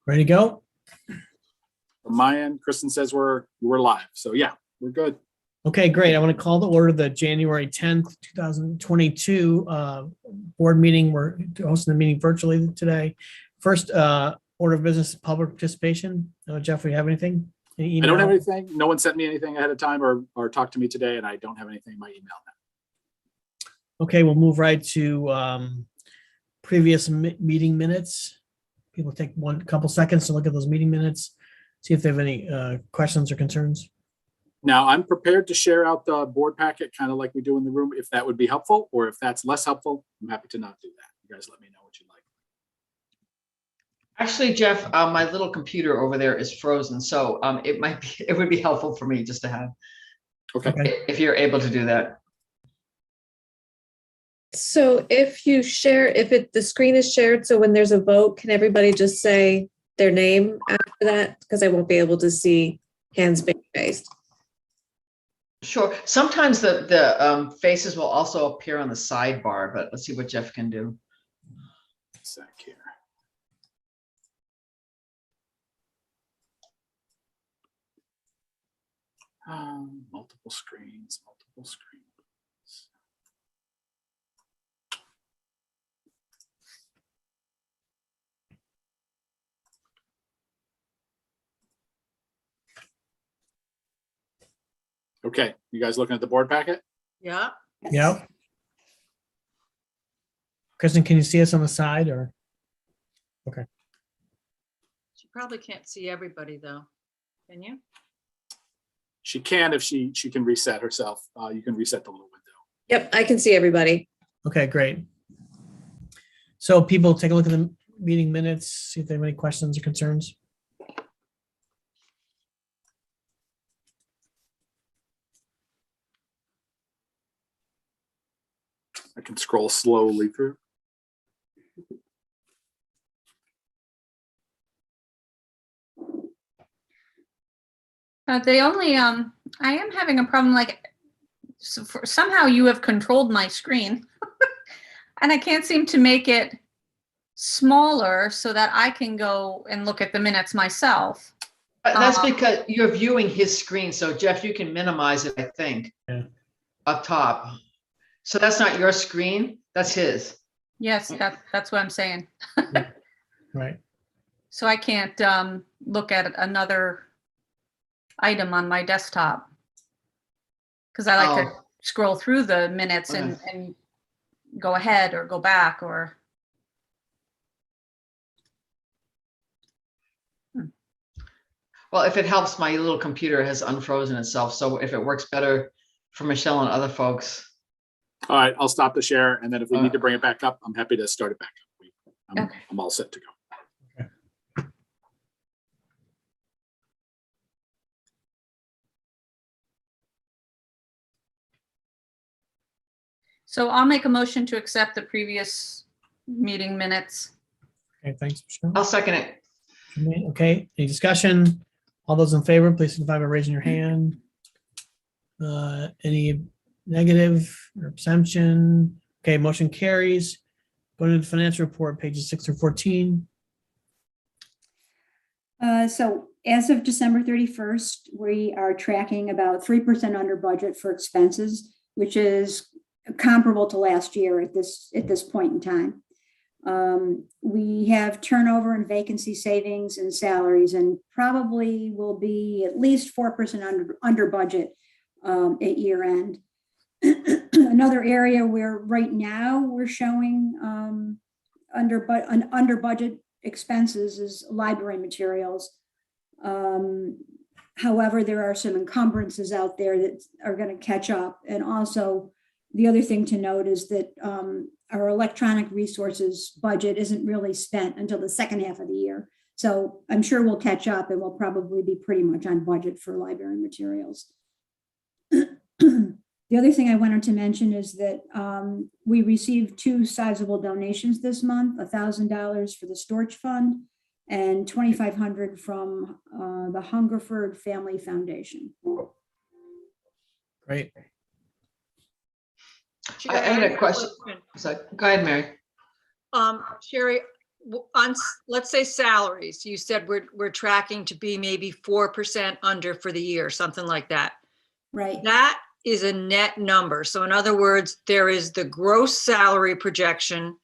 Ready to go? From my end, Kristen says we're live. So yeah, we're good. Okay, great. I want to call to order the January 10th, 2022 board meeting. We're hosting the meeting virtually today. First order of business, public participation. Jeff, we have anything? I don't have anything. No one sent me anything ahead of time or talked to me today, and I don't have anything in my email now. Okay, we'll move right to previous meeting minutes. People take couple seconds to look at those meeting minutes, see if they have any questions or concerns. Now, I'm prepared to share out the board packet, kind of like we do in the room, if that would be helpful, or if that's less helpful, I'm happy to not do that. You guys let me know what you like. Actually, Jeff, my little computer over there is frozen, so it would be helpful for me just to have. Okay. If you're able to do that. So if you share, the screen is shared, so when there's a vote, can everybody just say their name after that? Because I won't be able to see hands being raised. Sure. Sometimes the faces will also appear on the sidebar, but let's see what Jeff can do. Sec here. Multiple screens. Okay, you guys looking at the board packet? Yeah. Yep. Kristen, can you see us on the side or? Okay. She probably can't see everybody though. Can you? She can if she can reset herself. You can reset the little window. Yep, I can see everybody. Okay, great. So people take a look at the meeting minutes, see if they have any questions or concerns. I can scroll slowly through. The only, I am having a problem, like, somehow you have controlled my screen and I can't seem to make it smaller so that I can go and look at the minutes myself. That's because you're viewing his screen. So Jeff, you can minimize it, I think, up top. So that's not your screen, that's his. Yes, that's what I'm saying. Right. So I can't look at another item on my desktop because I like to scroll through the minutes and go ahead or go back or. Well, if it helps, my little computer has unfrozen itself. So if it works better for Michelle and other folks. All right, I'll stop the share, and then if we need to bring it back up, I'm happy to start it back up. I'm all set to go. Okay. So I'll make a motion to accept the previous meeting minutes. Okay, thanks, Michelle. I'll second it. Okay, any discussion? All those in favor, please signify by raising your hand. Any negative or abstention? Okay, motion carries. Going to the financial report, pages 6 through 14. So as of December 31st, we are tracking about 3% under budget for expenses, which is comparable to last year at this point in time. We have turnover and vacancy savings and salaries, and probably will be at least 4% under budget at year end. Another area where right now we're showing under budget expenses is library materials. However, there are some encumbrances out there that are going to catch up. And also the other thing to note is that our electronic resources budget isn't really spent until the second half of the year. So I'm sure we'll catch up and we'll probably be pretty much on budget for library materials. The other thing I wanted to mention is that we received 2 sizable donations this month, $1,000 for the Storch Fund and $2,500 from the Hungerford Family Foundation. Great. I had a question. So, go ahead, Mary. Sherry, let's say salaries, you said we're tracking to be maybe 4% under for the year, something like that. Right. That is a net number. So in other words, there is the gross salary projection.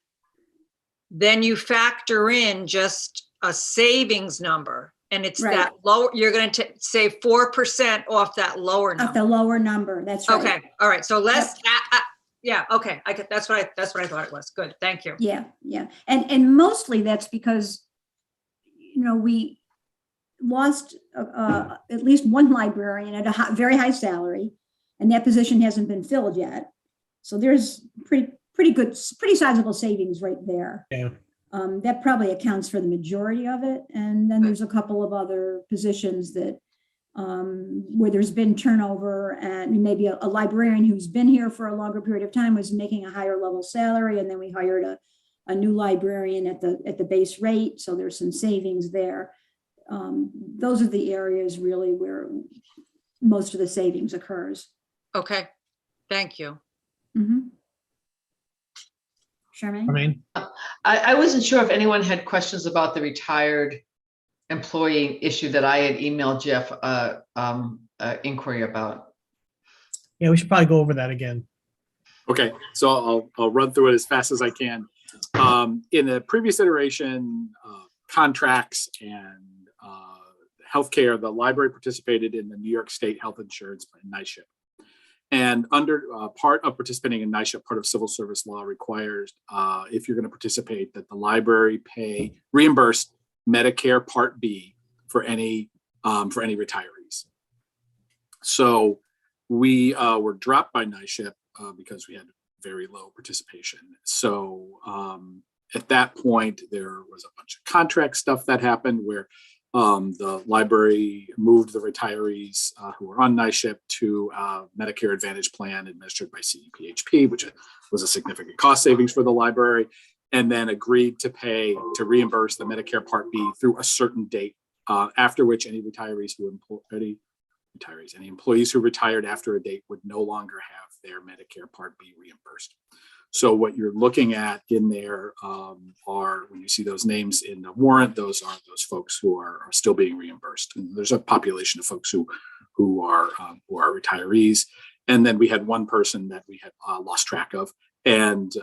Then you factor in just a savings number, and it's Right. that low, you're going to save 4% off that lower At the number. lower number, that's right. Okay, all right. So yeah, okay. That's what I thought it was. Good, thank you. Yeah, yeah. And mostly that's because, we lost at least one librarian at a very high salary, and that position hasn't been filled yet. So there's pretty sizable savings right there. Yeah. That probably accounts for the majority of it. And then there's a couple of other positions that where there's been turnover, and maybe a librarian who's been here for a longer period of time was making a higher level salary, and then we hired a new librarian at the base rate. So there's some savings there. Those are the areas really where most of the savings occurs. Okay, thank you. Mm-hmm. Charmaine? I wasn't sure if anyone had questions about the retired employee issue that I had emailed Jeff inquiry about. Yeah, we should probably go over that again. Okay, so I'll run through it as fast as I can. In the previous iteration, contracts and healthcare, the library participated in the New York State Health Insurance Plan, NYSHIP. And under part of participating in NYSHIP, part of civil service law requires, if you're going to participate, that the library reimburse Medicare Part B for any retirees. So we were dropped by NYSHIP because we had very low participation. So at that point, there was a bunch of contract stuff that happened where the library moved the retirees who were on NYSHIP to a Medicare Advantage plan administered by CEPHP, which was a significant cost savings for the library, and then agreed to reimburse the Medicare Part B through a certain date, after which any employees who retired after a date would no longer have their Medicare Part B reimbursed. So what you're looking at in there are, when you see those names in the warrant, those are those folks who are still being reimbursed. And there's a population of folks who are retirees. And then we had one person that we had lost track of, and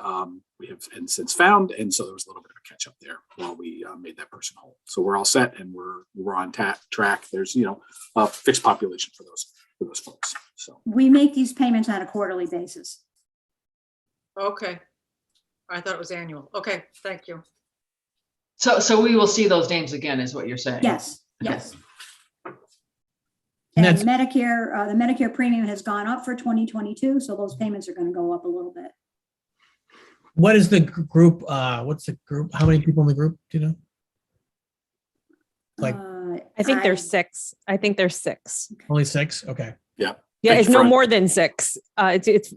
we have since found. And so there was a little bit of a catch up there while we made that person whole. So we're all set, and we're on track. There's a fixed population for those folks. So We make these payments on a quarterly basis. Okay. I thought it was annual. Okay, thank you. So we will see those names again, is what you're saying? Yes, yes. And And that's- Medicare, the Medicare premium has gone up for 2022, so those payments are going to go up a little bit. What is the group? What's the group? How many people in the group? Do you know? Like- I think there's six. I think there's six. Only 6? Okay. Yeah, Thank it's you no for- more than six. It's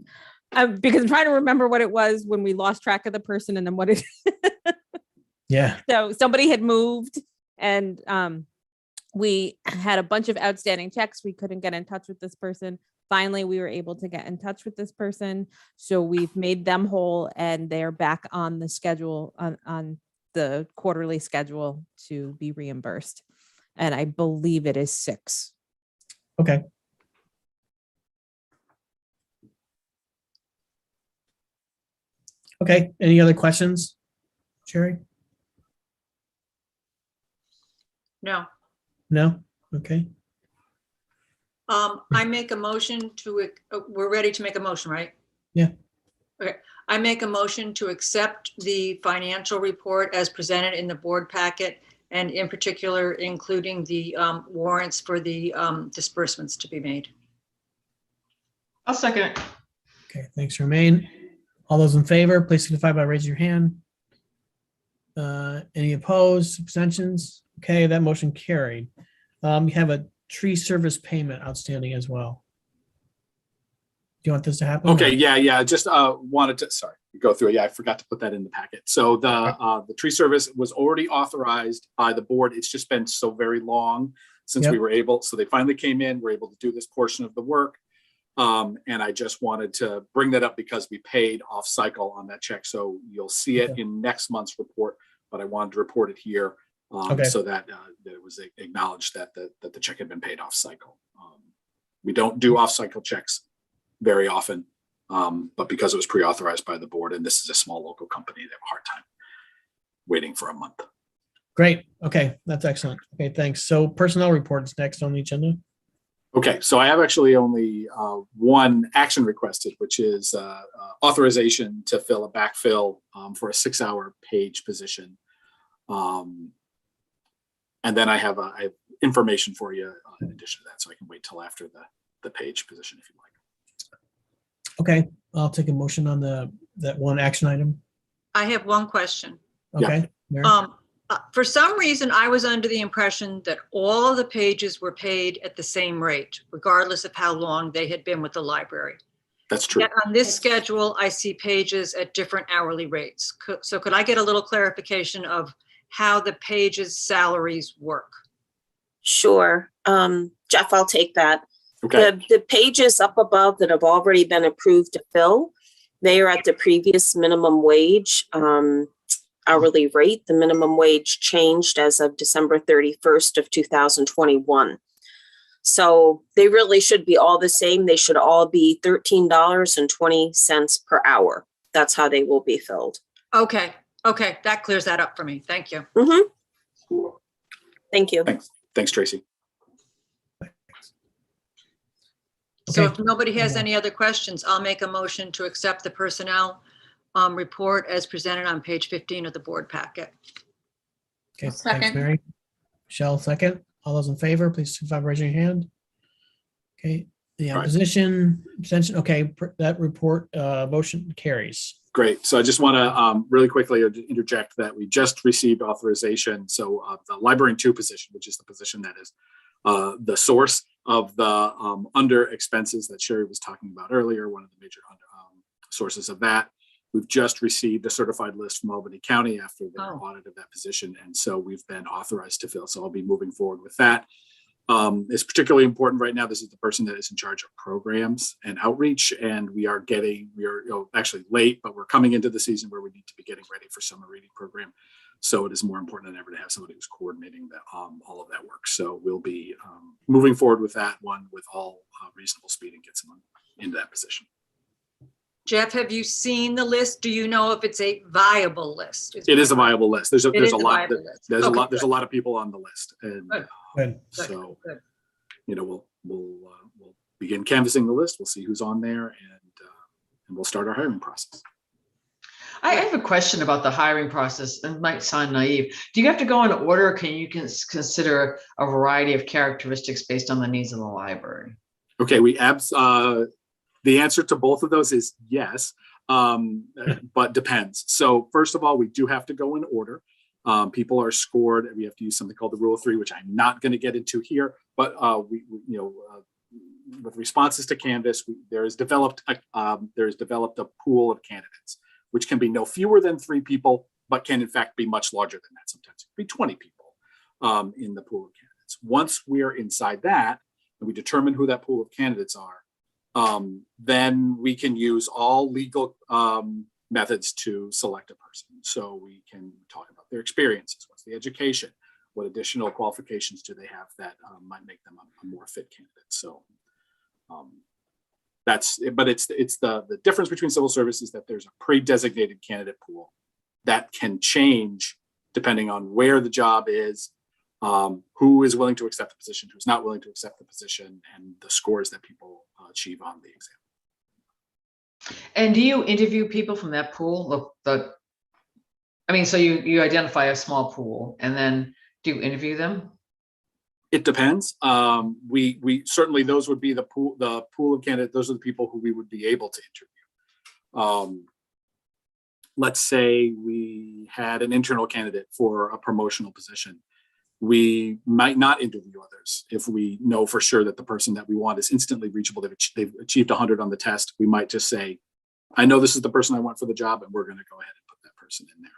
because I'm trying to remember what it was when we lost track of the person, and then what it. Yeah. So somebody had moved, and we had a bunch of outstanding checks. We couldn't get in touch with this person. Finally, we were able to get in touch with this person. So we've made them whole, and they're back on the schedule, on the quarterly schedule to be reimbursed. And I believe it is 6. Okay. Okay. Any other questions, Sherry? No. No? Okay. I make a motion we're ready to make a motion, right? Yeah. Okay. I make a motion to accept the financial report as presented in the board packet, and in particular, including the warrants for the disbursements to be made. I'll second it. Okay. Thanks, Romaine. All those in favor, please signify by raising your hand. Any opposed, abstentions? Okay, that motion carried. We have a tree service payment outstanding as well. Do you want this to happen? Okay, yeah. Just wanted to go through it. Yeah, I forgot to put that in the packet. So the tree service was already authorized by the board. It's just been so very long since we were able. So they finally came in. We're able to do this portion of the work. And I just wanted to bring that up because we paid off cycle on that check. So you'll see it in next month's report. but I wanted to report it here Okay. so that it was acknowledged that the check had been paid off cycle. We don't do off cycle checks very often, but because it was pre-authorized by the board and this is a small local company, they have a hard time waiting for a month. Great. Okay, that's excellent. Okay, thanks. So personnel reports next on the agenda. Okay, so I have actually only one action requested, which is authorization to fill a backfill for a 6-hour page position. And then I have information for you in addition to that, so I can wait till after the page position if you like. Okay, I'll take a motion on that one action item. I have one question. Okay. Mary? For some reason, I was under the impression that all of the pages were paid at the same rate, regardless of how long they had been with the library. That's true. Yet on this schedule, I see pages at different hourly rates. So could I get a little clarification of how the pages' salaries work? Sure. Jeff, I'll take that. Okay. The pages up above that have already been approved to fill, they are at the previous minimum wage hourly rate. The minimum wage changed as of December 31st of 2021. So they really should be all the same. They should all be $13.20 per hour. That's how they will be filled. Okay, that clears that up for me. Thank you. Mm-hmm. Thank you. Thanks, Tracy. So Okay. if nobody has any other questions, I'll make a motion to accept the personnel report as presented on page 15 of the board packet. Okay, thanks, Second. Mary. Michelle, second. All those in favor, please signify by raising your hand. Okay, the Right. opposition, abstention. Okay, that report motion carries. Great. So I just want to really quickly interject that we just received authorization. So the librarian 2 position, which is the position that is the source of the under expenses that Sherry was talking about earlier, one of the major sources of that. We've just received a certified list from Albany County after their audit of that position. And so we've been authorized to fill. So I'll be moving forward with that. It's particularly important right now. This is the person that is in charge of programs and outreach. And we are actually late, but we're coming into the season where we need to be getting ready for summer reading program. So it is more important than ever to have somebody who's coordinating all of that work. So we'll be moving forward with that one with all reasonable speed and get someone into that position. Jeff, have you seen the list? Do you know if it's a viable list? It is a viable list. There's a lot. There's Okay, a lot of people on the list, and Good. so we'll begin canvassing the list. We'll see who's on there, and we'll start our hiring process. I have a question about the hiring process, and it might sound naive. Do you have to go in order, or can you consider a variety of characteristics based on the needs of the library? Okay, the answer to both of those is yes, but depends. So first of all, we do have to go in order. People are scored, and we have to use something called the Rule of 3, which I'm not going to get into here. But with responses to Canvas, there is developed a pool of candidates, which can be no fewer than 3 people, but can in fact be much larger than that. Sometimes it could be 20 people in the pool of candidates. Once we are inside that, and we determine who that pool of candidates are, then we can use all legal methods to select a person. So we can talk about their experiences, what's the education, what additional qualifications do they have that might make them a more fit candidate. So it's the difference between civil service is that there's a pre-designated candidate pool that can change depending on where the job is, who is willing to accept the position, who's not willing to accept the position, and the scores that people achieve on the exam. And do you interview people from that pool? So you identify a small pool, and then do you interview them? It depends. We certainly, those would be the pool of candidates. Those are the people who we would be able to interview. Let's say we had an internal candidate for a promotional position. We might not interview others if we know for sure that the person that we want is instantly reachable. They've achieved 100 on the test. We might just say, I know this is the person I want for the job, and we're going to go ahead and put that person in there.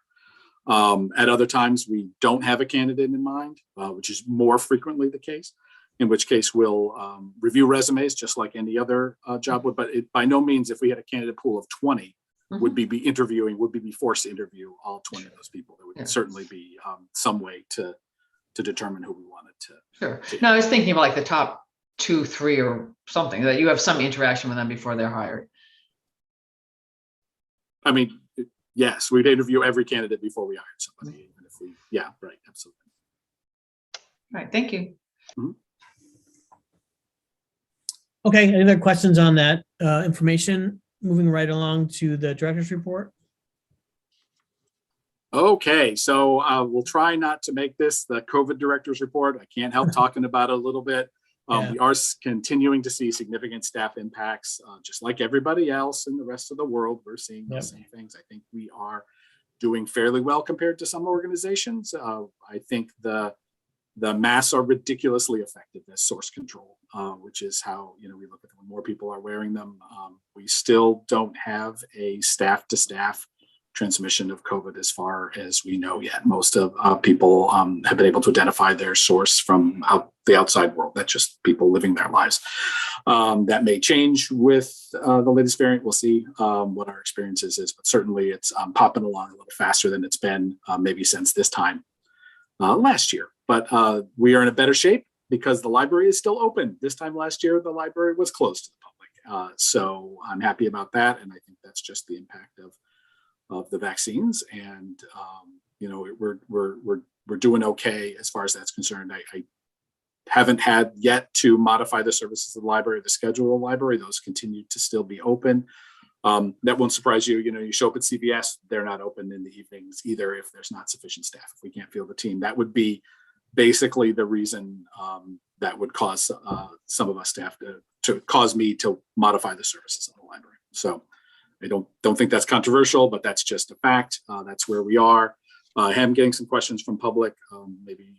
At other times, we don't have a candidate in mind, which is more frequently the case, in which case we'll review resumes just like any other job would. But by no means, if we had a candidate pool of 20, would be interviewing, would be forced to interview all 20 of those people. There would Yeah. certainly be some way to determine who we wanted to. Sure. No, I was thinking about like the top 2, 3 or something, that you have some interaction with them before they're hired. I mean, yes, we'd interview every candidate before we hired somebody. Even if we, yeah, right, absolutely. All right, thank you. Okay, any other questions on that information? Moving right along to the director's report. Okay, so we'll try not to make this the COVID director's report. I can't help talking about it a little bit. Yeah. We are continuing to see significant staff impacts, just like everybody else in the rest of the world. We're seeing the same things. I think we are doing fairly well compared to some organizations. I think the masks are ridiculously effective as source control, which is how we look at them. When more people are wearing them. We still don't have a staff-to-staff transmission of COVID as far as we know yet. Most of people have been able to identify their source from the outside world. That's just people living their lives. That may change with the latest variant. We'll see what our experiences is, but certainly it's popping along a little faster than it's been maybe since this time last year. But we are in a better shape because the library is still open. This time last year, the library was closed to the public. So I'm happy about that. And I think that's just the impact of the vaccines. And, we're doing okay as far as that's concerned. I haven't had yet to modify the services of the library, the schedule of the library. Those continue to still be open. That won't surprise you. You show up at CVS, they're not open in the evenings either if there's not sufficient staff, if we can't field the team. That would be basically the reason that would cause some of us staff to cause me to modify the services of the library. So I don't think that's controversial, but that's just a fact. That's where we are. I am getting some questions from public, maybe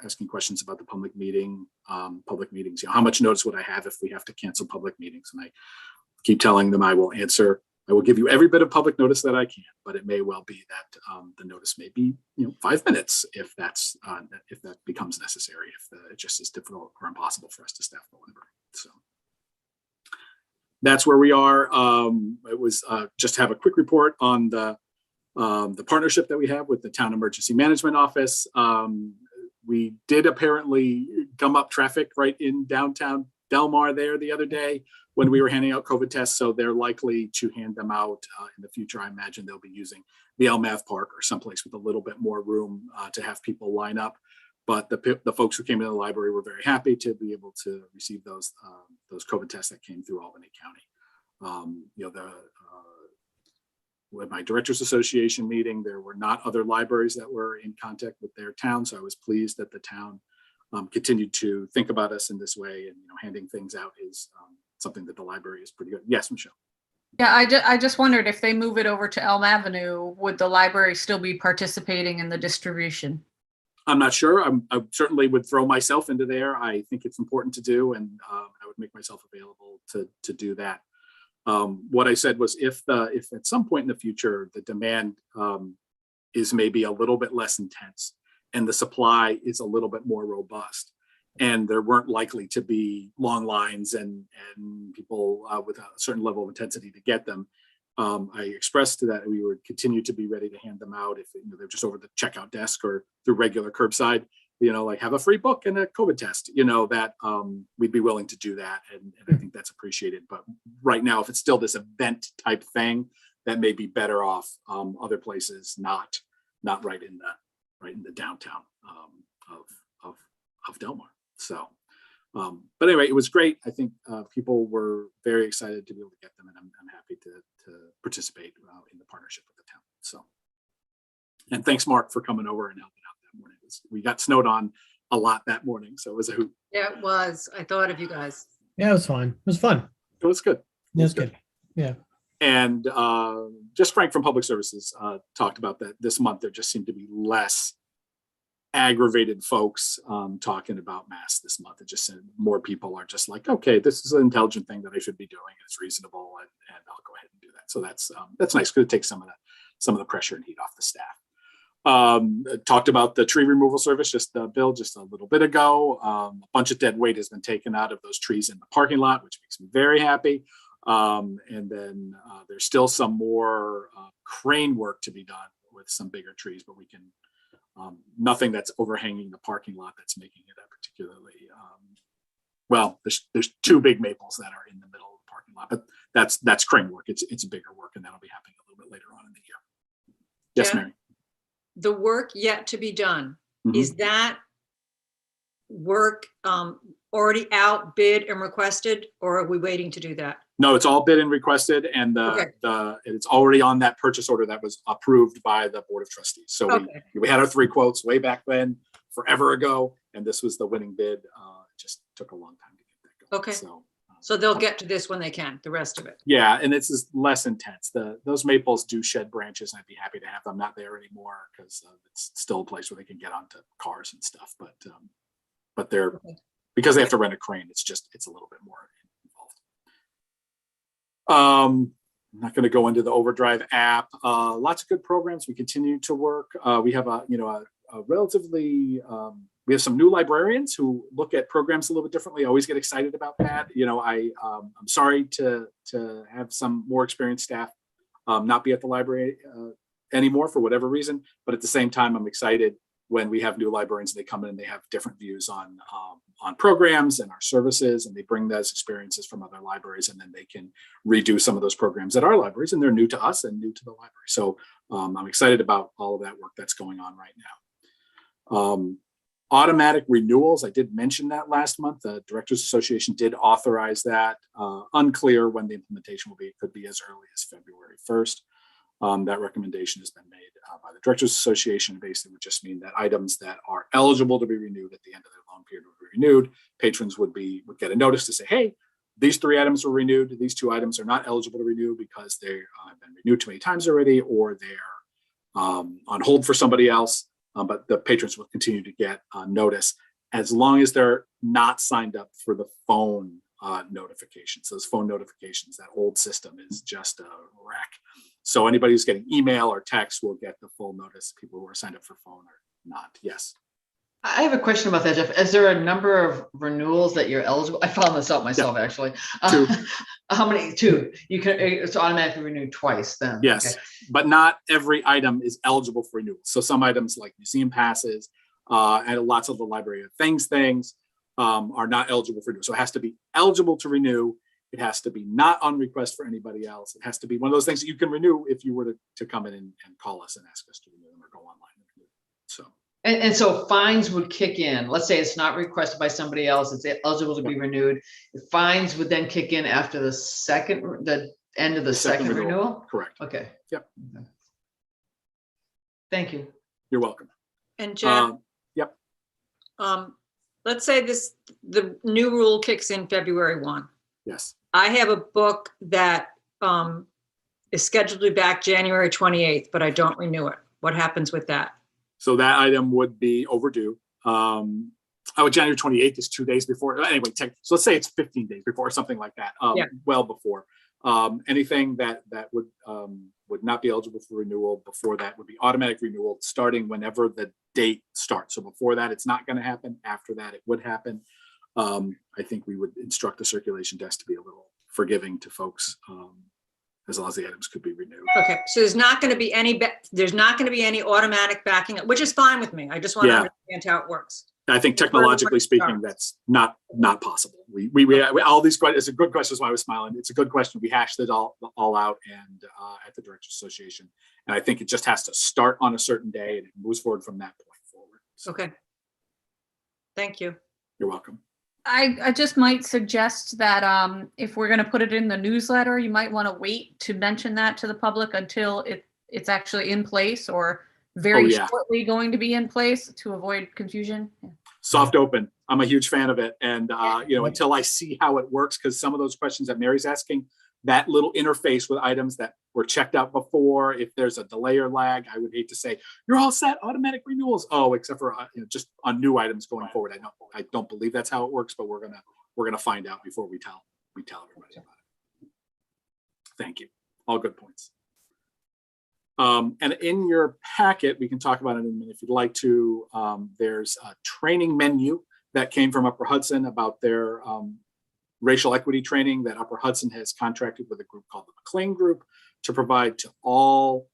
asking questions about the public meetings. How much notice would I have if we have to cancel public meetings? And I keep telling them I will answer. I will give you every bit of public notice that I can, but it may well be that the notice may be 5 minutes if that becomes necessary. If it just is difficult or impossible for us to staff the library. So that's where we are. It was just to have a quick report on the partnership that we have with the Town Emergency Management Office. We did apparently gum up traffic right in downtown Del Mar there the other day when we were handing out COVID tests. So they're likely to hand them out in the future. I imagine they'll be using the LMAV Park or someplace with a little bit more room to have people line up. But the folks who came into the library were very happy to be able to receive those COVID tests that came through Albany County. With my Directors Association meeting, there were not other libraries that were in contact with their town. So I was pleased that the town continued to think about us in this way, and handing things out is something that the library is pretty good. Yes, Michelle. Yeah, I just wondered if they move it over to Elm Avenue, would the library still be participating in the distribution? I'm not sure. I certainly would throw myself into there. I think it's important to do, and I would make myself available to do that. What I said was if at some point in the future the demand is maybe a little bit less intense and the supply is a little bit more robust, and there weren't likely to be long lines and people with a certain level of intensity to get them, I expressed to that we would continue to be ready to hand them out if they're just over the checkout desk or through regular curbside, like have a free book and a COVID test, that we'd be willing to do that. And I think that's appreciated. But right now, if it's still this event type thing, that may be better off other places, not right in the downtown of Del Mar. So, but anyway, it was great. I think people were very excited to be able to get them, and I'm happy to participate in the partnership with the town. So, and thanks, Mark, for coming over and helping out that morning. We got snowed on a lot that morning, so it was a hoot. Yeah, it was. I thought of you guys. Yeah, it was fine. It was fun. It was good. It was good. Yeah. And just Frank from Public Services talked about that this month. There just seemed to be less aggravated folks talking about masks this month. It just more people are just like, okay, this is an intelligent thing that I should be doing. It's reasonable, and I'll go ahead and do that. So that's nice because it takes some of the pressure and heat off the staff. Talked about the tree removal service, Bill, just a little bit ago. A bunch of dead weight has been taken out of those trees in the parking lot, which makes me very happy. And then there's still some more crane work to be done with some bigger trees, but we can, nothing that's overhanging the parking lot that's making it a particularly, well, there's two big maples that are in the middle of the parking lot, but that's crane work. It's bigger work, and that'll be happening a little bit later on in the year. Yes, Jeff? Mary. The work yet to be done, Mhm. is that work already out, bid and requested, or are we waiting to do that? No, it's all bid and requested, and it's already on that purchase order that was approved by the Board of Trustees. So Okay. we had our 3 quotes way back then, forever ago, and this was the winning bid. It just took a long time to get that going. Okay. So they'll get to this when they can, the rest of it. Yeah, and it's less intense. Those maples do shed branches, and I'd be happy to have them not there anymore because it's still a place where they can get onto cars and stuff. But they're, Okay. because they have to rent a crane, it's a little bit more involved. I'm not going to go into the Overdrive app. Lots of good programs. We continue to work. We have a relatively, we have some new librarians who look at programs a little bit differently. I always get excited about that. I'm sorry to have some more experienced staff not be at the library anymore for whatever reason, but at the same time, I'm excited when we have new librarians, they come in and they have different views on programs and our services, and they bring those experiences from other libraries, and then they can redo some of those programs at our libraries, and they're new to us and new to the library. So I'm excited about all of that work that's going on right now. Automatic renewals, I did mention that last month. The Directors Association did authorize that. Unclear when the implementation will be. It could be as early as February 1st. That recommendation has been made by the Directors Association. Basically would just mean that items that are eligible to be renewed at the end of their loan period would be renewed. Patrons would get a notice to say, hey, these 3 items were renewed. These 2 items are not eligible to renew because they have been renewed too many times already, or they're on hold for somebody else. But the patrons will continue to get notice as long as they're not signed up for the phone notifications. Those phone notifications, that old system is just a wreck. So anybody who's getting email or text will get the full notice. People who are signed up for phone are not. Yes. I have a question about that, Jeff. Is there a number of renewals that you're eligible? I found this out myself, actually. 2. How many? 2. You can, it's automatically renewed twice then. Yes, Okay. but not every item is eligible for renewal. So some items like museum passes and lots of the library of things are not eligible for renewal. So it has to be eligible to renew. It has to be not on request for anybody else. It has to be one of those things that you can renew if you were to come in and call us and ask us to renew them or go online and renew them. So. And so fines would kick in. Let's say it's not requested by somebody else. It's eligible to be renewed. The fines would then kick in after the end of the second renewal? Correct. Okay. Yep. Okay. Thank you. You're welcome. And Jeff, Yep. Let's say the new rule kicks in February 1. Yes. I have a book that is scheduled to be back January 28th, but I don't renew it. What happens with that? So that item would be overdue. January 28th is 2 days before. Anyway, so let's say it's 15 days before or something like that. Well before. Anything that would not be eligible for renewal before that would be automatic renewal starting whenever the date starts. So before that, it's not going to happen. After that, it would happen. I think we would instruct the circulation desk to be a little forgiving to folks as long as the items could be renewed. Okay, so there's not going to be any automatic backing up, which is fine with me. I just want to understand how it works. I think technologically speaking, that's not possible. We all these questions. It's a good question. That's why I was smiling. It's a good question. We hashed it all out and at the Directors Association, and I think it just has to start on a certain day and it moves forward from that point forward. So, Okay. Thank you. You're welcome. I just might suggest that if we're going to put it in the newsletter, you might want to wait to mention that to the public until it's actually in place or very shortly going to be in place to avoid confusion. Yeah. Soft open. I'm a huge fan of it. And, until I see how it works, because some of those questions that Mary's asking, that little interface with items that were checked out before, if there's a delay or lag, I would hate to say, you're all set, automatic renewals. Oh, except for just on new items going forward. I don't believe that's how it works, but we're gonna find out before we tell everybody about it. Thank you. All good points. And in your packet, we can talk about it in a minute if you'd like to. There's a training menu that came from Upper Hudson about their racial equity training that Upper Hudson has contracted with a group called the McLean Group to provide to all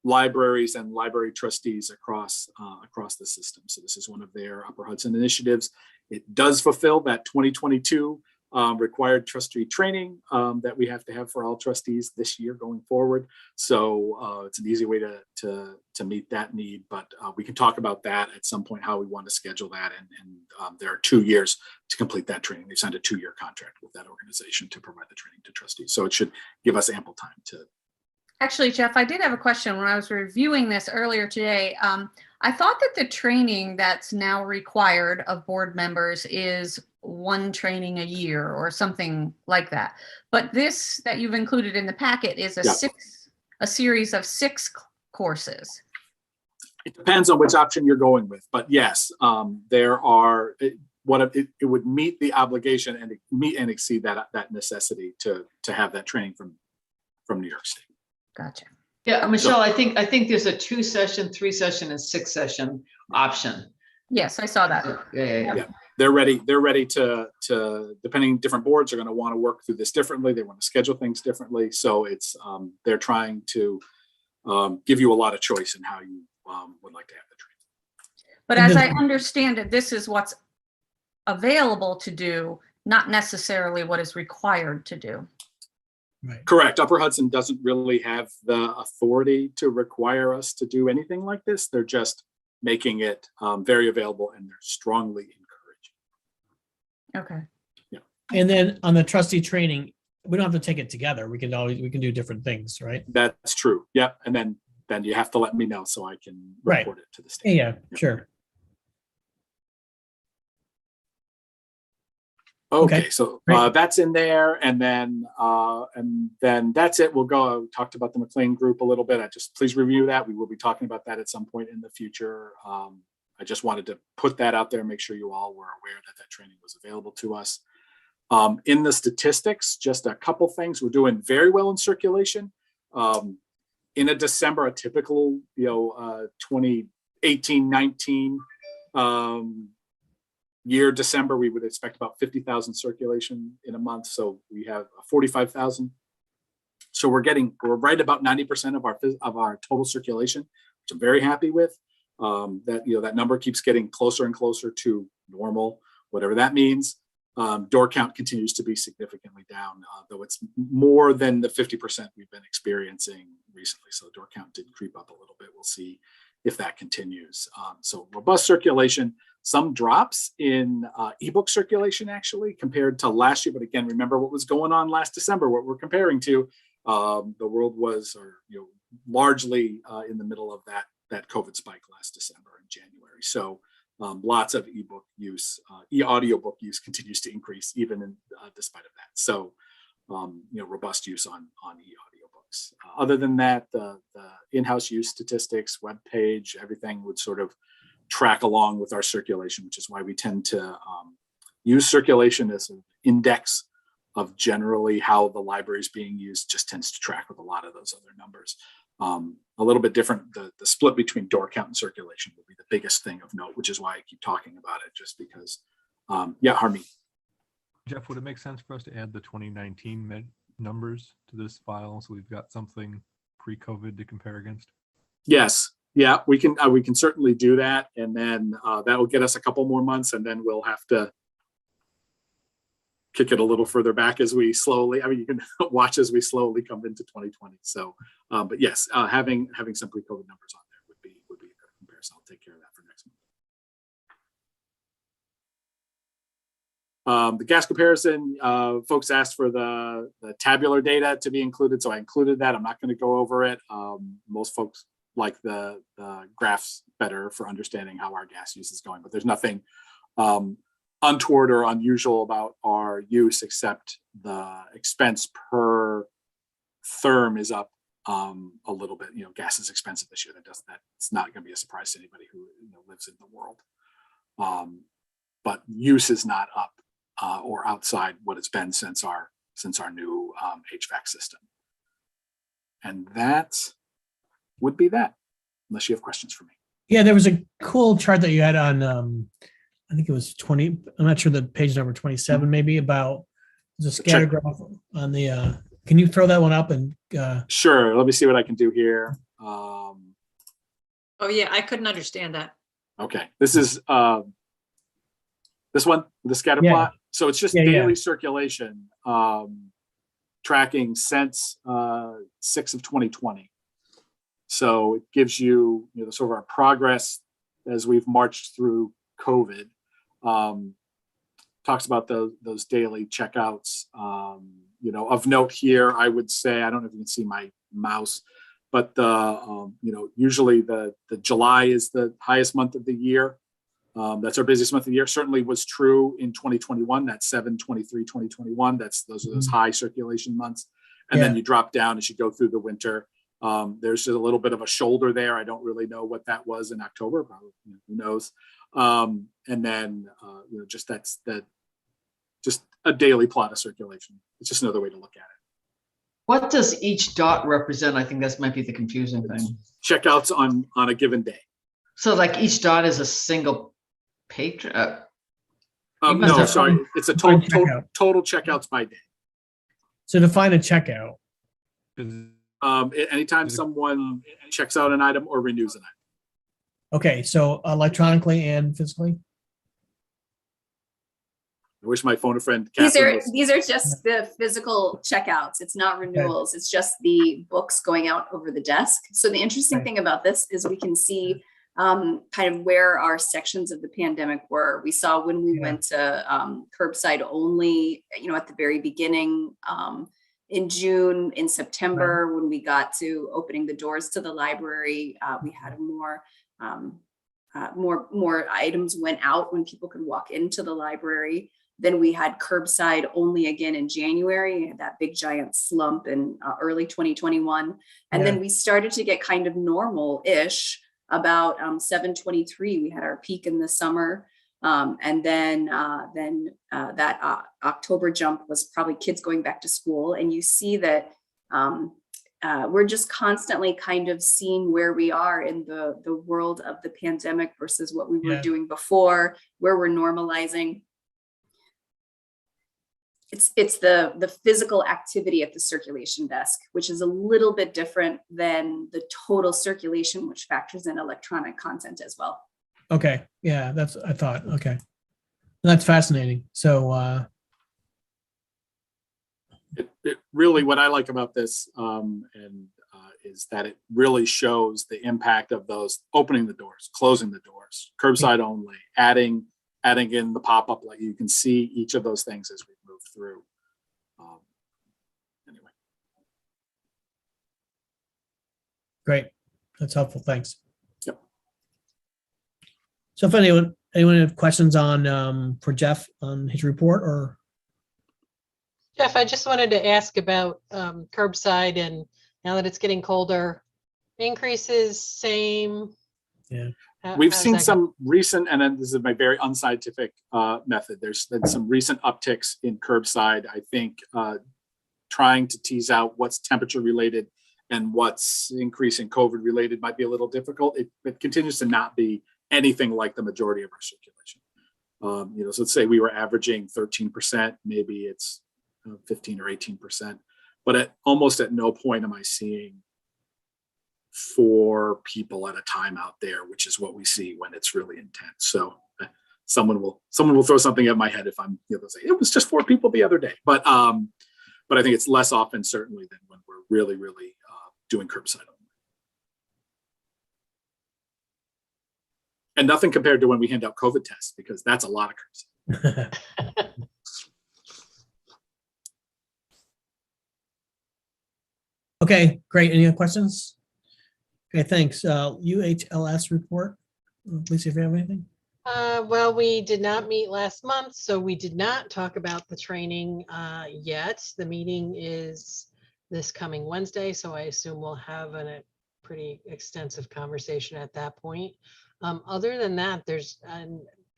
libraries and library trustees across the system. So this is one of their Upper Hudson initiatives. It does fulfill that 2022 required trustee training that we have to have for all trustees this year going forward. So it's an easy way to meet that need, but we can talk about that at some point, how we want to schedule that. And there are 2 years to complete that training. They signed a 2-year contract with that organization to provide the training to trustees. So it should give us ample time to. Actually, Jeff, I did have a question when I was reviewing this earlier today. I thought that the training that's now required of board members is 1 training a year or something like that. But this that you've included in the packet is a series of 6 courses. It depends on which option you're going with, but yes, there are. It would meet the obligation and meet and exceed that necessity to have that training from New York State. Gotcha. Yeah, Michelle, I think there's a 2-session, 3-session, and 6-session option. Yes, I saw that. Yeah. They're ready to depending, different boards are going to want to work through this differently. They want to schedule things differently. So it's they're trying to give you a lot of choice in how you would like to have the training. But as I understand it, this is what's available to do, not necessarily what is required to do. Right. Correct. Upper Hudson doesn't really have the authority to require us to do anything like this. They're just making it very available, and they're strongly encouraging. Okay. Yeah. And then on the trustee training, we don't have to take it together. We can do different things, right? That's true. Yeah. And then you have to let me know so I can report it to the state. Yeah, sure. Okay, so that's in there, and then that's it. We'll go. I talked about the McLean Group a little bit. Please review that. We will be talking about that at some point in the future. I just wanted to put that out there, make sure you all were aware that training was available to us. In the statistics, just a couple things. We're doing very well in circulation. In a December, a typical 2018, 19. Year December, we would expect about 50,000 circulation in a month. So we have 45,000. So we're right about 90% of our total circulation, which I'm very happy with. That number keeps getting closer and closer to normal, whatever that means. Door count continues to be significantly down, though it's more than the 50% we've been experiencing recently. So door count did creep up a little bit. We'll see if that continues. So robust circulation. Some drops in ebook circulation actually compared to last year. But again, remember what was going on last December, what we're comparing to. The world was largely in the middle of that COVID spike last December and January. So lots of ebook use, e-audiobook use continues to increase even despite of that. So robust use on e-audiobooks. Other than that, the in-house use statistics, web page, everything would sort of track along with our circulation, which is why we tend to use circulation as an index of generally how the library is being used. Just tends to track with a lot of those other numbers. A little bit different. The split between door count and circulation will be the biggest thing of note, which is why I keep talking about it, just because. Harmeet. Jeff, would it make sense for us to add the 2019 numbers to this file so we've got something pre-COVID to compare against? Yes. Yeah, we can certainly do that, and then that will get us a couple more months, and then we'll have to kick it a little further back as we slowly. You can watch as we slowly come into 2020. So, but yes, having some pre-COVID numbers on there would be a good comparison. I'll take care of that for next month. The gas comparison, folks asked for the tabular data to be included, so I included that. I'm not going to go over it. Most folks like the graphs better for understanding how our gas use is going, but there's nothing untoward or unusual about our use, except the expense per therm is up a little bit. Gas is expensive this year. It's not going to be a surprise to anybody who lives in the world. But use is not up or outside what it's been since our new HVAC system. And that would be that, unless you have questions for me. Yeah, there was a cool chart that you had on, I think it was 20, I'm not sure the page number 27, maybe, about There's a scatter graph on the, can you throw that one up and, Sure. Let me see what I can do here. Oh, yeah, I couldn't understand that. Okay, this is this one, the scatter Yeah. plot. So it's just Yeah, yeah. daily circulation, tracking since 6 of 2020. So it gives you, sort of our progress as we've marched through COVID. Talks about those daily checkouts. Of note here, I would say, I don't know if you can see my mouse, but usually the July is the highest month of the year. That's our busiest month of the year. Certainly was true in 2021. That's 7/23/2021. Those are those high circulation months. And then Yeah. you drop down as you go through the winter. There's just a little bit of a shoulder there. I don't really know what that was in October. Probably, who knows? And then just just a daily plot of circulation. It's just another way to look at it. What does each dot represent? I think this might be the confusing thing. Checkouts on a given day. So like each dot is a single page? You must No, have- sorry. It's a Define total checkout. total checkouts by day. So define a checkout. Anytime someone checks out an item or renews an item. Okay, so electronically and physically? I wish my phone a friend. These Catherine are was- these are just the physical checkouts. It's not renewals. It's just the books going out over the desk. So the interesting Right. thing about this is we can see kind of where our sections of the pandemic were. We saw when we Yeah. went to curbside only, at the very beginning, in June, in September, when we got to opening the doors to the library, we had more items went out when people could walk into the library. Then we had curbside only again in January, that big giant slump in early 2021. And then we started to get kind of normal-ish about 7/23. We had our peak in the summer. And then that October jump was probably kids going back to school. And you see that we're just constantly kind of seeing where we are in the world of the pandemic versus what we were Yeah. doing before, where we're normalizing. It's the physical activity at the circulation desk, which is a little bit different than the total circulation, which factors in electronic content as well. Okay, yeah, I thought, okay. That's fascinating. So, It really, what I like about this is that it really shows the impact of those opening the doors, closing the doors, curbside only, adding in the pop-up, like you can see each of those things as we move through. Anyway. great. That's helpful. Thanks. Yep. So if anyone have questions on, for Jeff on his report or? Jeff, I just wanted to ask about curbside, and now that it's getting colder, increases, same? Yeah. We've How's seen that some recent, and then this is my very unscientific method. There's been some recent upticks in curbside. I think trying to tease out what's temperature related and what's increasing COVID related might be a little difficult. It continues to not be anything like the majority of our circulation. So let's say we were averaging 13%, maybe it's 15 or 18%, but almost at no point am I seeing 4 people at a time out there, which is what we see when it's really intense. So someone will throw something at my head if I'm say it was just 4 people the other day, but I think it's less often certainly than when we're really doing curbside only. And nothing compared to when we hand out COVID tests, because that's a lot of curbside. Okay, great. Any other questions? Okay, thanks. UHLS report. Lisa, if you have anything? Well, we did not meet last month, so we did not talk about the training yet. The meeting is this coming Wednesday, so I assume we'll have a pretty extensive conversation at that point. Other than that, there's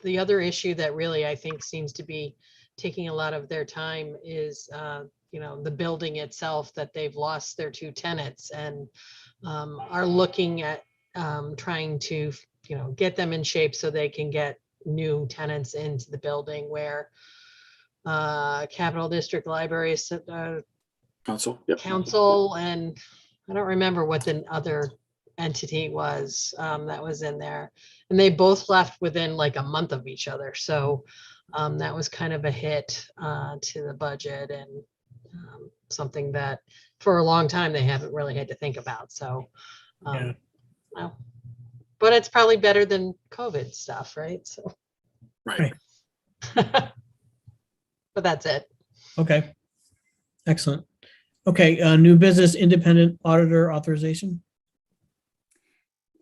the other issue that really I think seems to be taking a lot of their time is the building itself, that they've lost their 2 tenants and are looking at trying to get them in shape so they can get new tenants into the building, where Capital District Library Council. Yep. Council, and I don't remember what the other entity was that was in there. And they both left within like a month of each other. So that was kind of a hit to the budget, and something that for a long time they haven't really had to think about. So, Yeah. well, but it's probably better than COVID stuff, right? So, Right. but that's it. Okay. Excellent. Okay, new business independent auditor authorization.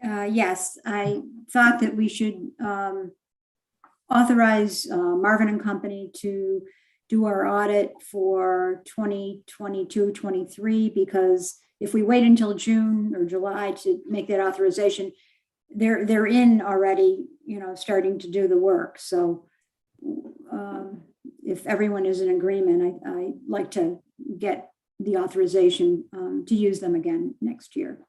Yes, I thought that we should authorize Marvin and Company to do our audit for 2022, 23, because if we wait until June or July to make that authorization, they're in already, starting to do the work. So if everyone is in agreement, I'd like to get the authorization to use them again next year.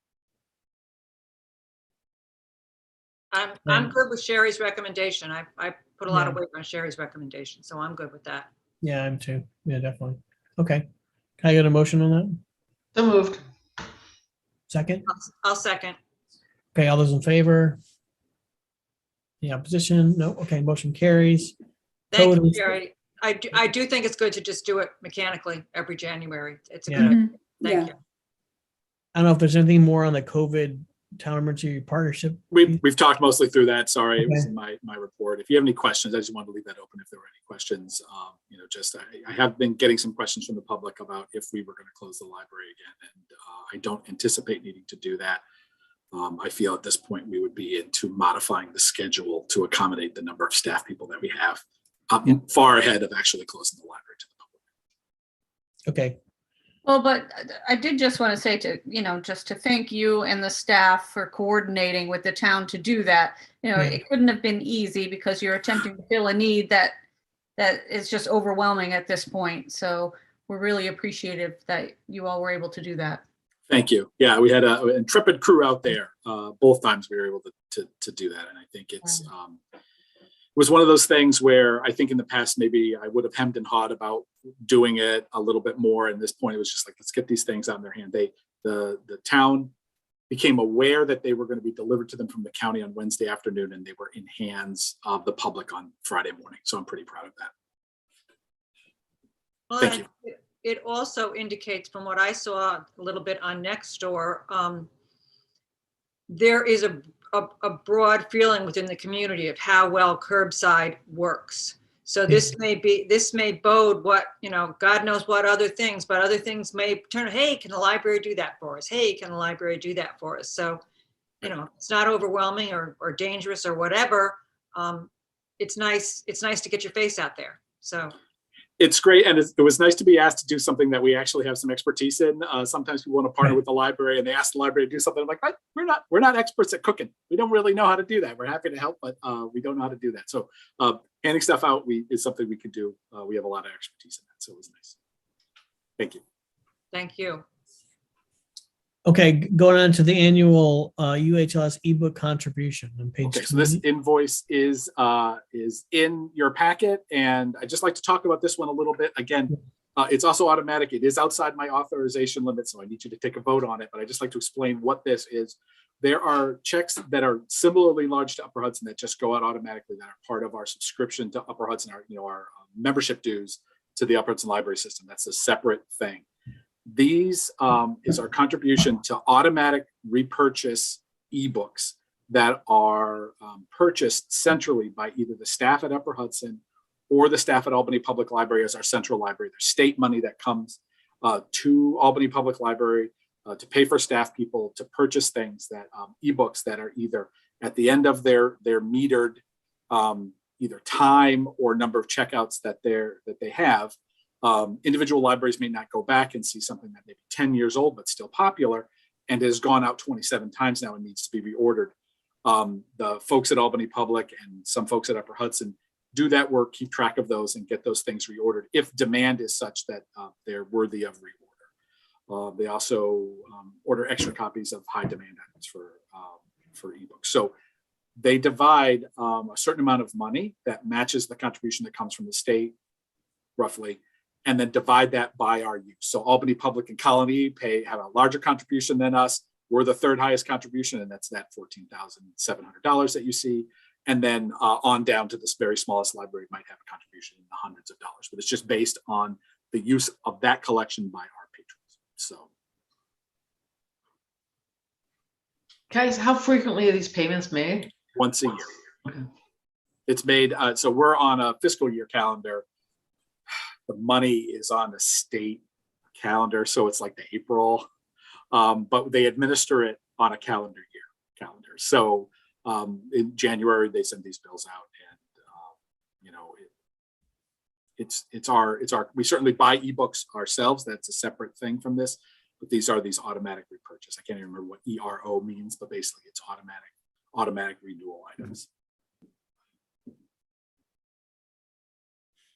I'm good with Sherry's recommendation. I put a lot of Yeah. weight on Sherry's recommendation, so I'm good with that. Yeah, I'm too. Yeah, definitely. Okay. Can I get a motion on that? So moved. Second? I'll second. Okay, all those in favor? Any opposition? No. Okay, motion carries. Thank you, Code- Sherry. I do think it's good to just do it mechanically every January. It's a Yeah. good idea. Mhm. Thank Yeah. you. I don't know if there's anything more on the COVID town emergency partnership. We've talked mostly through that. Sorry, it was Okay. in my report. If you have any questions, I just wanted to leave that open if there were any questions. I have been getting some questions from the public about if we were going to close the library again, and I don't anticipate needing to do that. I feel at this point we would be into modifying the schedule to accommodate the number of staff people that we have, far ahead of actually closing the library to the public. Okay. Well, but I did just want to say just to thank you and the staff for coordinating with the town to do that. Yeah. It couldn't have been easy because you're attempting to fill a need that is just overwhelming at this point. So we're really appreciative that you all were able to do that. Thank you. Yeah, we had an intrepid crew out there. Both times we were able to do that, and I think it was one of those things where I think in the past maybe I would have hemmed and hawed about doing it a little bit more. And this point, it was just like, let's get these things out in their hand. The town became aware that they were going to be delivered to them from the county on Wednesday afternoon, and they were in hands of the public on Friday morning. So I'm pretty proud of that. Well, Thank you. It also indicates from what I saw a little bit on Nextdoor, there is a broad feeling within the community of how well curbside works. So this may bode what, God knows what other things, but other things may turn, hey, can the library do that for us? Hey, can the library do that for us? So, it's not overwhelming or dangerous or whatever. It's nice to get your face out there. So It's great, and it was nice to be asked to do something that we actually have some expertise in. Sometimes people want to partner with the library, and they ask the library to do something. I'm like, we're not experts at cooking. We don't really know how to do that. We're happy to help, but we don't know how to do that. So handing stuff out is something we can do. We have a lot of expertise in that, so it was nice. Thank you. thank you. Okay, going on to the annual UHLS ebook contribution on page Okay, so this 20. invoice is in your packet, and I'd just like to talk about this one a little bit. Again, it's also automatic. It is outside my authorization limit, so I need you to take a vote on it, but I just like to explain what this is. There are checks that are similarly large to Upper Hudson that just go out automatically, that are part of our subscription to Upper Hudson, our membership dues to the Upper Hudson Library System. That's a separate thing. These is our contribution to automatic repurchase ebooks that are purchased centrally by either the staff at Upper Hudson or the staff at Albany Public Library as our central library. There's state money that comes to Albany Public Library to pay for staff people to purchase things that ebooks that are either at the end of their metered either time or number of checkouts that they have. Individual libraries may not go back and see something that may be 10 years old, but still popular and has gone out 27 times now and needs to be reordered. The folks at Albany Public and some folks at Upper Hudson do that work, keep track of those and get those things reordered if demand is such that they're worthy of reorder. They also order extra copies of high demand items for ebooks. So they divide a certain amount of money that matches the contribution that comes from the state roughly, and then divide that by our use. So Albany Public and Colony have a larger contribution than us. We're the third highest contribution, and that's that $14,700 that you see. And then on down to this very smallest library might have a contribution in the hundreds of dollars, but it's just based on the use of that collection by our patrons. So, Guys, how frequently are these payments made? once a year. Okay. It's made, so we're on a fiscal year calendar. The money is on the state calendar, so it's like the April, but they administer it on a calendar year calendar. So in January, they send these bills out, and you know, it's our, we certainly buy ebooks ourselves. That's a separate thing from this, but these are these automatic repurchase. I can't even remember what ERO means, but basically it's automatic renewal items.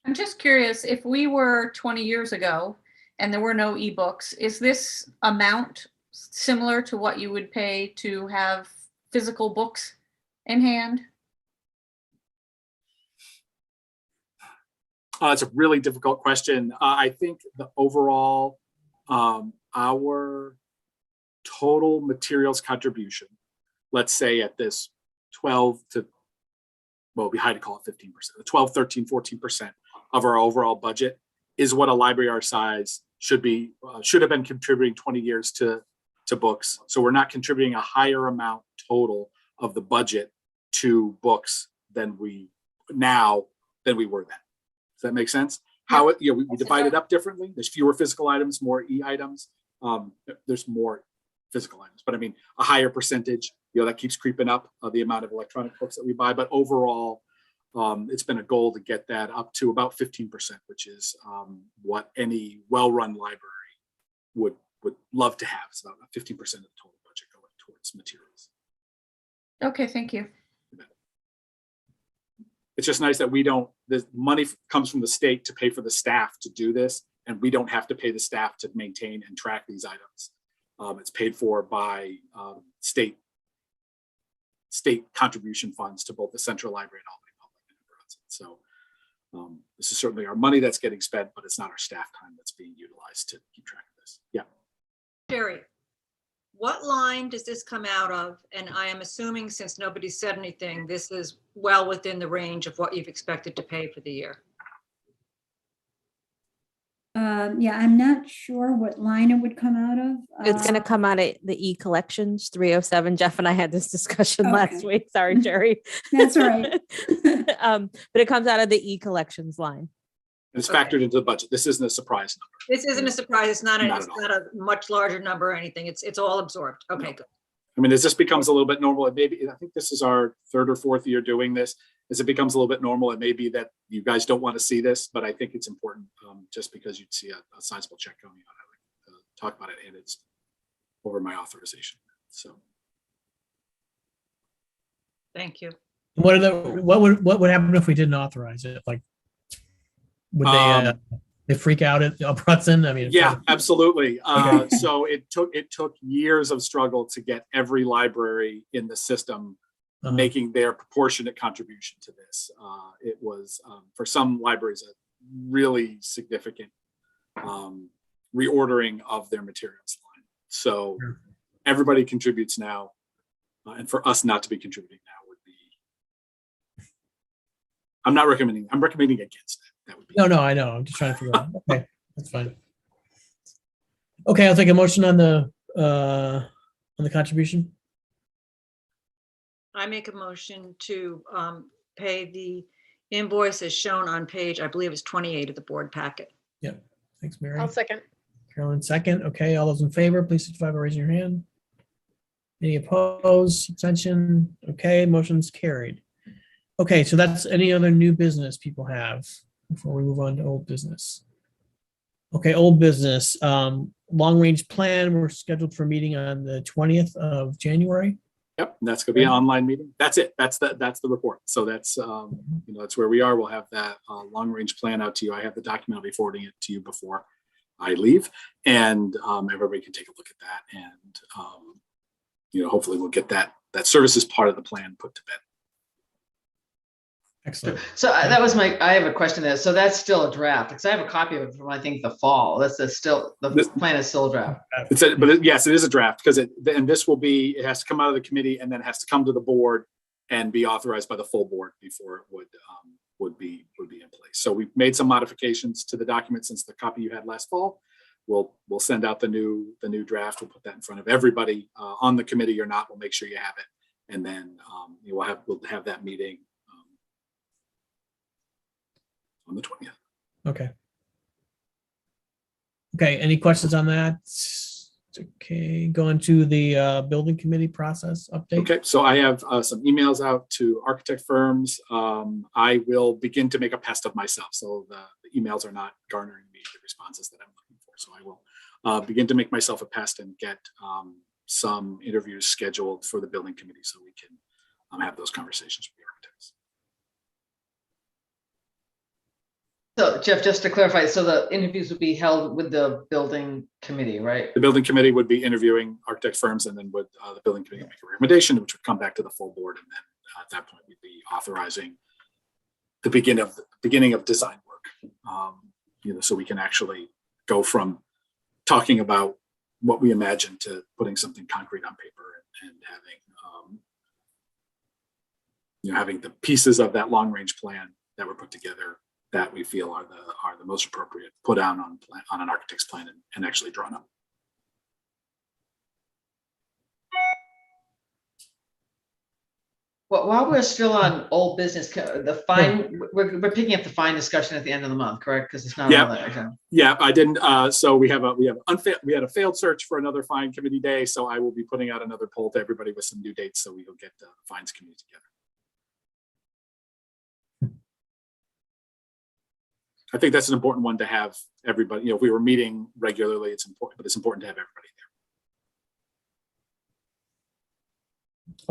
I'm just curious, if we were 20 years ago and there were no ebooks, is this amount similar to what you would pay to have physical books in hand? It's a really difficult question. I think the overall, our total materials contribution, let's say at this 12 to, well, we had to call it 15%, 12, 13, 14% of our overall budget is what a library our size should have been contributing 20 years to books. So we're not contributing a higher amount total of the budget to books than we were then. Does that make sense? How we divide it up differently. There's fewer physical items, more e-items. There's more physical items, but I mean, a higher percentage, that keeps creeping up the amount of electronic books that we buy. But overall, it's been a goal to get that up to about 15%, which is what any well-run library would love to have. It's about 15% of the total budget going towards materials. Okay, thank you. It's just nice that the money comes from the state to pay for the staff to do this, and we don't have to pay the staff to maintain and track these items. It's paid for by state contribution funds to both the Central Library and Albany Public and Brunson. So this is certainly our money that's getting spent, but it's not our staff time that's being utilized to keep track of this. Yeah. Jerry, what line does this come out of? And I am assuming, since nobody said anything, this is well within the range of what you've expected to pay for the year. Yeah, I'm not sure what line it would come out of. It's going to come out of the e-collections 307. Jeff and I had this discussion last Okay. week. Sorry, Jerry. That's all right. But it comes out of the e-collections line. And it's factored into the budget. This isn't a surprise number. This isn't a surprise. It's not Not it's at all. not a much larger number or anything. It's all absorbed. Okay, No. good. I mean, as this becomes a little bit normal, and maybe, I think this is our third or fourth year doing this, as it becomes a little bit normal, it may be that you guys don't want to see this, but I think it's important just because you'd see a sizable check coming out. I like to talk about it, and it's over my authorization. So Thank you. What would happen if we didn't authorize it? Like, would they freak out at Brunson? I mean, yeah, absolutely. Okay. So it took years of struggle to get every library in the system making their proportionate contribution to this. It was for some libraries a really significant reordering of their materials line. So everybody contributes now, and for us not to be contributing now would be. I'm not recommending. I'm recommending against it. That would be. No, I know. I'm just trying to figure out. Okay, that's fine. Okay, I'll take a motion on the contribution. I make a motion to pay the invoice as shown on page, I believe it's 28 of the board packet. Yep. Thanks, Mary. I'll second. Carolyn, second. Okay, all those in favor, please signify by raising your hand. Any opposed, abstention? Okay, motion's carried. Okay, so that's any other new business people have before we move on to old business. Okay, old business. Long-range plan, we're scheduled for a meeting on the 20th of January. Yep, that's gonna be an online meeting. That's it. That's the report. So that's that's where we are. We'll have that long range plan out to you. I have the document. I'll be forwarding it to you before I leave, and everybody can take a look at that. And hopefully we'll get that services part of the plan put to bed. Excellent. So that was I have a question there. So that's still a draft, because I have a copy of it from, I think, the fall. The plan is still a draft. Yes, it is a draft, because and this will be, it has to come out of the committee and then it has to come to the board and be authorized by the full board before it would be in place. So we've made some modifications to the document since the copy you had last fall. We'll send out the new draft. We'll put that in front of everybody on the committee or not. We'll make sure you have it, and then we'll have that meeting on the 20th. Okay. Okay, any questions on that? Okay, going to the building committee process update. Okay, so I have some emails out to architect firms. I will begin to make a pest of myself, so the emails are not garnering me the responses that I'm looking for. So I will begin to make myself a pest and get some interviews scheduled for the building committee so we can have those conversations with the architects. So Jeff, just to clarify, so the interviews would be held with the building committee, right? The building committee would be interviewing architect firms, and then would the building committee make a recommendation, which would come back to the full board, and then at that point we'd be authorizing the beginning of design work. So we can actually go from talking about what we imagine to putting something concrete on paper and having the pieces of that long range plan that were put together that we feel are the most appropriate put down on an architect's plan and actually drawn up. Well, while we're still on old business, we're picking up the fine discussion at the end of the month, correct? Because it's not on there. Okay. Yeah, I didn't. So we had a failed search for another fine committee day. So I will be putting out another poll to everybody with some new dates, so we will get the fines committee together. I think that's an important one to have everybody. If we were meeting regularly, it's important, but it's important to have everybody there.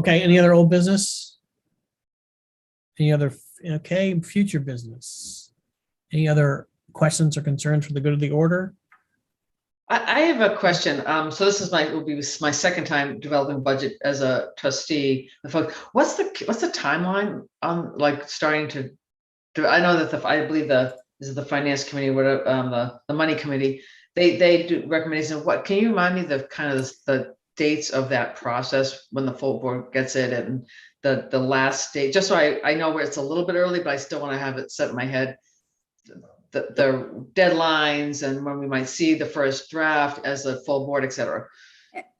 Okay, any other old business? Any other, okay, future business? Any other questions or concerns for the good of the order? I have a question. So this is will be my second time developing budget as a trustee. What's the timeline on starting to do? I know that I believe this is the finance committee, the money committee. They do recommendations. What can you remind me the dates of that process when the full board gets it, and the last date, just so I know where it's a little bit early, but I still want to have it set in my head. The deadlines and when we might see the first draft as a full board, et cetera.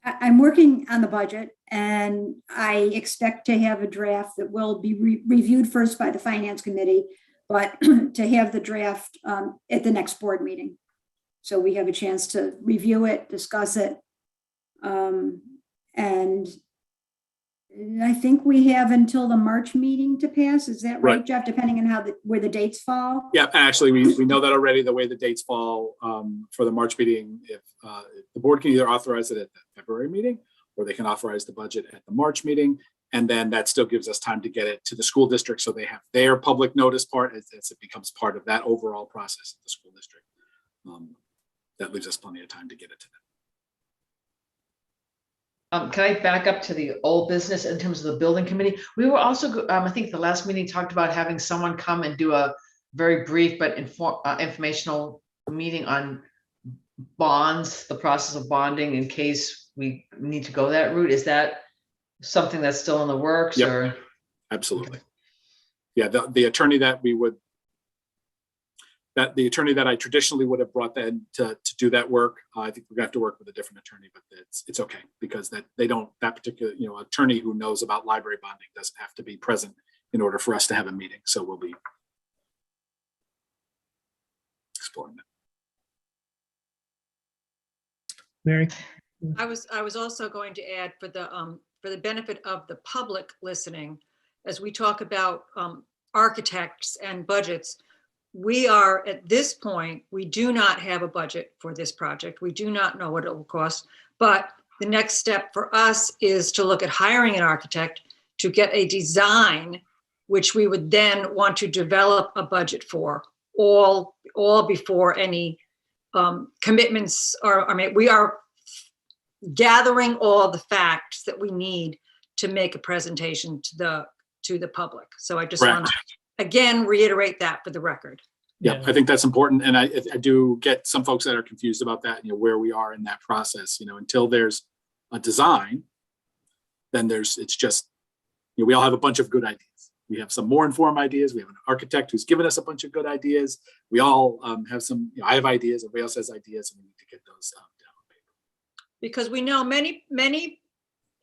I'm working on the budget, and I expect to have a draft that will be reviewed first by the finance committee, but to have the draft at the next board meeting. So we have a chance to review it, discuss it. And I think we have until the March meeting to pass. Is that right, Jeff? Depending on where the dates fall? Yeah, actually, we know that already, the way the dates fall for the March meeting. If the board can either authorize it at the February meeting, or they can authorize the budget at the March meeting. And then that still gives us time to get it to the school district, so they have their public notice part as it becomes part of that overall process of the school district. That leaves us plenty of time to get it to them. Can I back up to the old business in terms of the building committee? We were also, I think the last meeting talked about having someone come and do a very brief but informational meeting on bonds, the process of bonding in case we need to go that route. Is that something that's still in the works? Yep. Or Absolutely. Okay. Yeah, the attorney that I traditionally would have brought in to do that work, I think we're gonna have to work with a different attorney, but it's okay, because that particular attorney who knows about library bonding doesn't have to be present in order for us to have a meeting. So we'll be exploring that. Mary? I was also going to add, for the benefit of the public listening, as we talk about architects and budgets, we are at this point, we do not have a budget for this project. We do not know what it will cost, but the next step for us is to look at hiring an architect to get a design, which we would then want to develop a budget for, all before any commitments are made. We are gathering all the facts that we need to make a presentation to the public. So I just want to again, reiterate that for the record. Yeah, I think that's important. And I do get some folks that are confused about that, where we are in that process, until there's a design, then it's just, we all have a bunch of good ideas. We have some more informed ideas. We have an architect who's given us a bunch of good ideas. We all have some, I have ideas, everybody else has ideas, and we need to get those down on paper. Because we know many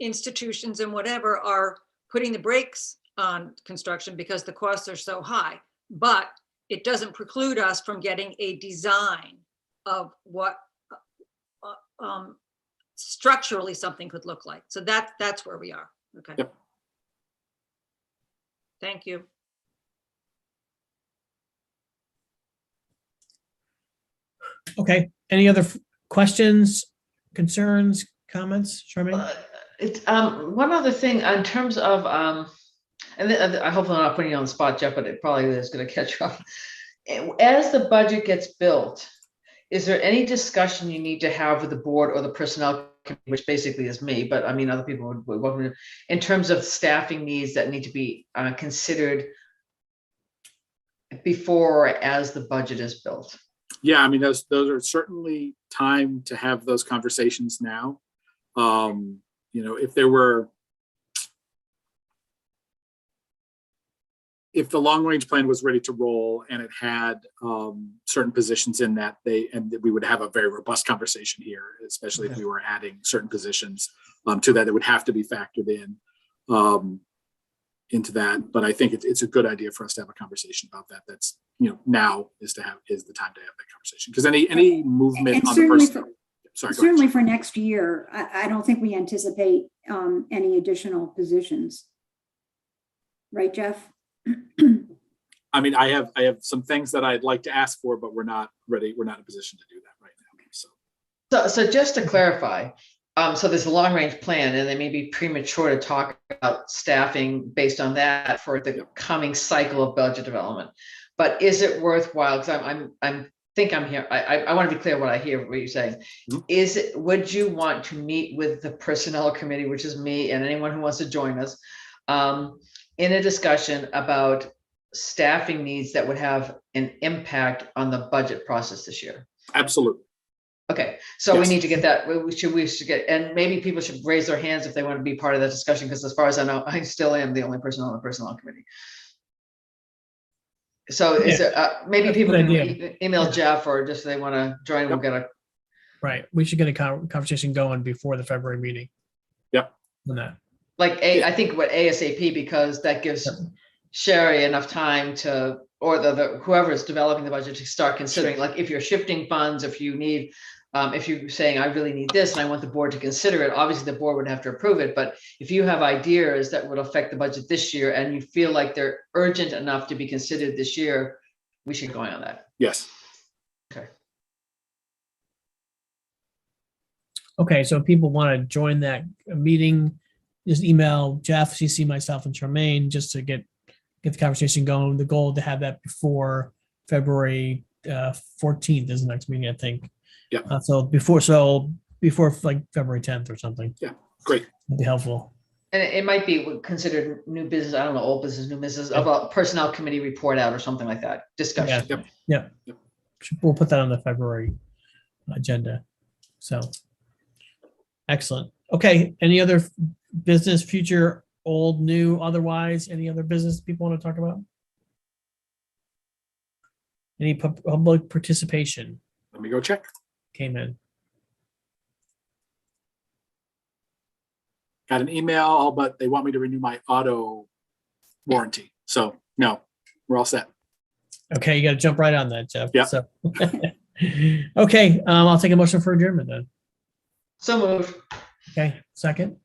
institutions and whatever are putting the brakes on construction because the costs are so high, but it doesn't preclude us from getting a design of what structurally something could look like. So that's where we are. Okay. Yep. Thank you. Okay. Any other questions, concerns, comments, Charmaine? One other thing in terms of, and I hope I'm not putting you on the spot, Jeff, but it probably is going to catch up. As the budget gets built, is there any discussion you need to have with the board or the personnel committee, which basically is me, but I mean, other people would welcome it, in terms of staffing needs that need to be considered before or as the budget is built? Yeah, I mean, those are certainly time to have those conversations now. If the long range plan was ready to roll and it had certain positions in that, we would have a very robust conversation here, especially if we were adding certain positions to that would have to be factored in into that. But I think it's a good idea for us to have a conversation about that. That's now is the time to have that conversation, because any movement And on the person. Sorry, go ahead. Certainly for next year, I don't think we anticipate any additional positions. Right, Jeff? I mean, I have some things that I'd like to ask for, but we're not ready. We're not in a position to do that right now. So just to clarify, so there's a long range plan, and it may be premature to talk about staffing based on that for the coming cycle of budget development. But is it worthwhile? Because I'm here. I want to be clear what I hear, what you're saying. Mm-hmm. Would you want to meet with the personnel committee, which is me and anyone who wants to join us, in a discussion about staffing needs that would have an impact on the budget process this year? Absolutely. Okay, so we need to get that. We should get, and maybe people should raise their hands if they want to be part of that discussion, because as far as I know, I still am the only person on the personnel committee. So is it, maybe people can email Jeff, or just they want to join, we'll get a. Right, we should get a conversation going before the February meeting. Yep. On that. Like I think what ASAP, because that gives Sherry enough time to, or the whoever is developing the budget, to start considering, like if you're shifting funds, if you need, if you're saying, I really need this and I want the board to consider it, obviously the board would have to approve it. But if you have ideas that would affect the budget this year and you feel like they're urgent enough to be considered this year, we should go on that. Yes. Okay. Okay, so if people want to join that meeting, just email Jeff, CC myself and Charmaine, just to get the conversation going. The goal to have that before February 14th is the next meeting, I think. Yeah. So before like February 10th or something. Yeah, great. That'd be helpful. And it might be considered new business. I don't know, old business, new business, about personnel committee report out or something like that. Discussion. Yep. We'll put that on the February agenda. So excellent. Okay. Any other business, future, old, new, otherwise? Any other business people want to talk about? Any public participation? Let me go check. Came in. Got an email, but they want me to renew my auto warranty. So no, we're all set. Okay, you got to jump right on that, Jeff. Yeah. So, okay, I'll take a motion for adjournment then. So moved. Okay, second.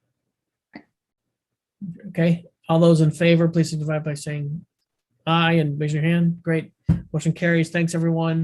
Okay, all those in favor, please signify by saying aye and raise your hand. Great. Motion carries. Thanks, everyone.